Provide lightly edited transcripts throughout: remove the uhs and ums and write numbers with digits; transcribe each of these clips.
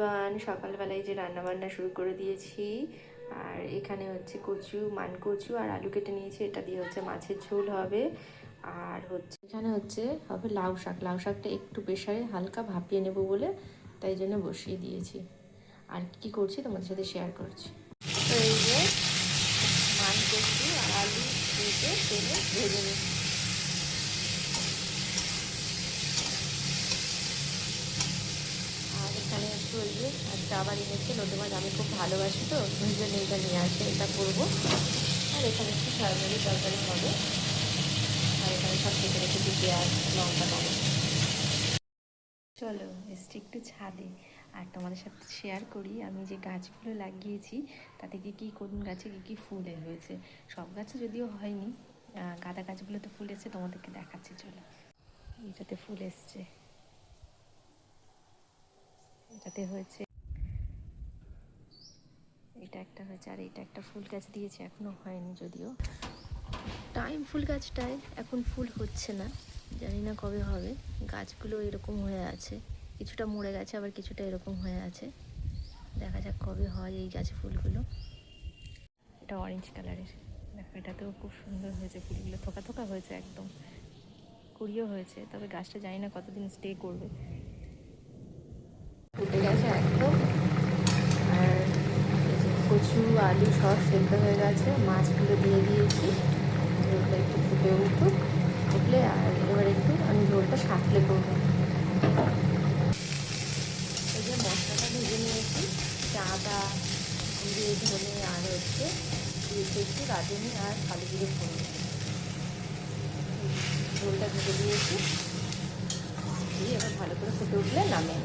Everyone, সকালবেলায় যে রান্না বান্না শুরু করে দিয়েছি। আর এখানে হচ্ছে কচু, মান কচু আর আলু কেটে নিয়েছি, এটা দিয়ে হচ্ছে মাছের ঝোল হবে। আর হচ্ছে এখানে হচ্ছে হবে লাউ শাক। লাউ শাকটা একটু প্রেসারে হালকা ভাপিয়ে নেব বলে তাই জন্য বসিয়ে দিয়েছি। আর কি করছি তোমাদের সাথে শেয়ার করছি। তো এই যে মান কচু আর আলু কেটে তেলে ভেজে নিচ্ছি। আর এখানে একটু ওই যে একটা আবার এনেছে লোটে মাছ, আমি খুব ভালোবাসি তো ওই জন্য এটা নিয়ে আসে, এটা করবো। আর এখানে একটু সয়াবিনের তরকারি হবে। আর এখানে সব কেটে রেখেছি, পেঁয়াজ, লঙ্কা, টমেটো। চলো এসছি একটু ছাদে, আর তোমাদের সাথে শেয়ার করি আমি যে গাছগুলো লাগিয়েছি তাতে কি কোন গাছে কি ফুল হয়েছে। সব গাছে যদিও হয়নি, গাঁদা গাছগুলোতে ফুল এসছে, তোমাদেরকে দেখাচ্ছি। চলো, এটাতে ফুল এসছে, এটাতে হয়েছে, এটা একটা হয়েছে, আর এটা একটা ফুল গাছ দিয়েছে, এখনো হয়নি যদিও। টাইম ফুল গাছটায় এখন ফুল হচ্ছে না, জানি না কবে হবে। গাছগুলো এরকম হয়ে আছে, কিছুটা মরে গেছে আবার কিছুটা এরকম হয়ে আছে। দেখা যাক কবে হয় এই গাছে ফুলগুলো। এটা অরেঞ্জ কালারের, দেখো এটাতেও খুব সুন্দর হয়েছে ফুলগুলো, থোকা থোকা হয়েছে একদম, কুড়িও হয়েছে, তবে গাছটা জানি না কতদিন স্টে করবে। ফুটে গেছে একদম। আর কচু আলু সব সেদ্ধ হয়ে গেছে, মাছগুলো দিয়ে দিয়েছি। ঝোলটা একটু ফুটে উঠলে আর এবার একটু আমি ঝোলটা সাঁতলে করবো। এই যে মশলাটা ভেজে নিয়েছি, আদা, জিরে, ধনে আর হচ্ছে দিয়েছি একটু রাঁধুনি আর কালো জিরে ফোড়ন। ঝোলটা ভেজে দিয়েছি, দিয়ে এবার ভালো করে ফুটে উঠলে নামে।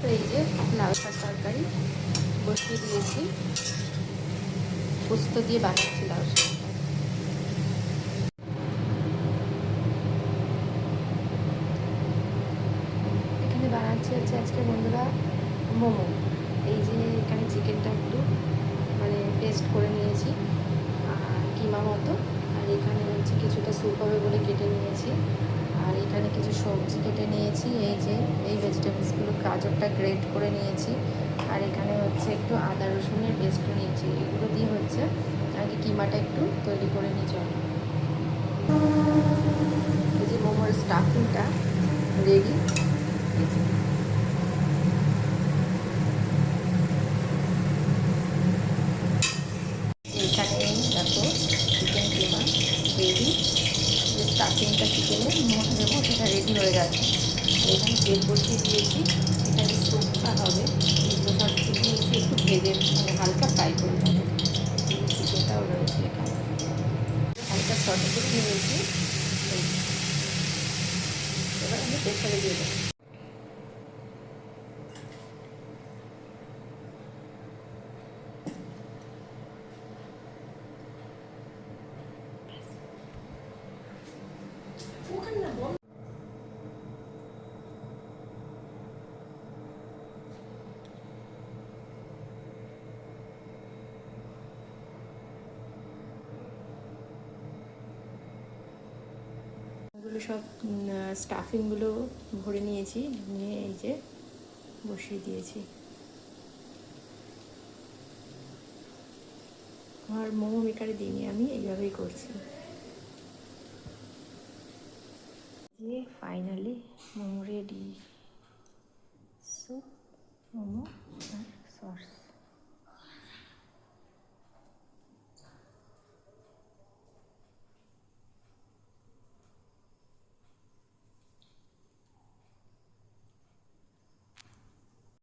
তো এই যে লাউ শাক তরকারি বসিয়ে দিয়েছি, পোস্ত দিয়ে বানাচ্ছি লাউ শাক। এখানে বানাচ্ছি হচ্ছে আজকে বন্ধুরা মোমো। এই যে এখানে চিকেনটা একটু মানে পেস্ট করে নিয়েছি কিমা মতো, আর এখানে হচ্ছে কিছুটা স্যুপ হবে বলে কেটে নিয়েছি। আর এখানে কিছু সবজি কেটে নিয়েছি, এই যে এই ভেজিটেবলসগুলো, গাজরটা গ্রেট করে নিয়েছি। আর এখানে হচ্ছে একটু আদা রসুনের পেস্ট নিয়েছি, এগুলো দিয়ে হচ্ছে আগে কিমাটা একটু তৈরি করে নিই। চলো, এই যে মোমোর স্টাফিংটা রেডি। এখানে দেখো চিকেন কিমা রেডি, স্টাফিংটা চিকেনের মশলাটা রেডি হয়ে গেছে। এখানে তেল বসিয়ে দিয়েছি, এখানে স্যুপটা হবে, এগুলো সব কিছু নিয়েছি, একটু ভেজে মানে হালকা ফ্রাই করে নেবো। চিকেনটাও রয়েছে এখানে, হালকা সসে করে নিয়েছি। এবার আমি প্রেসারে দিয়ে দেবো। এগুলো সব স্টাফিংগুলো ভরে নিয়েছি, নিয়ে এই যে বসিয়ে দিয়েছি। আর মোমো মেকারে দিইনি, আমি এইভাবেই করছি। যে finally momo ready, soup, momo আর সস।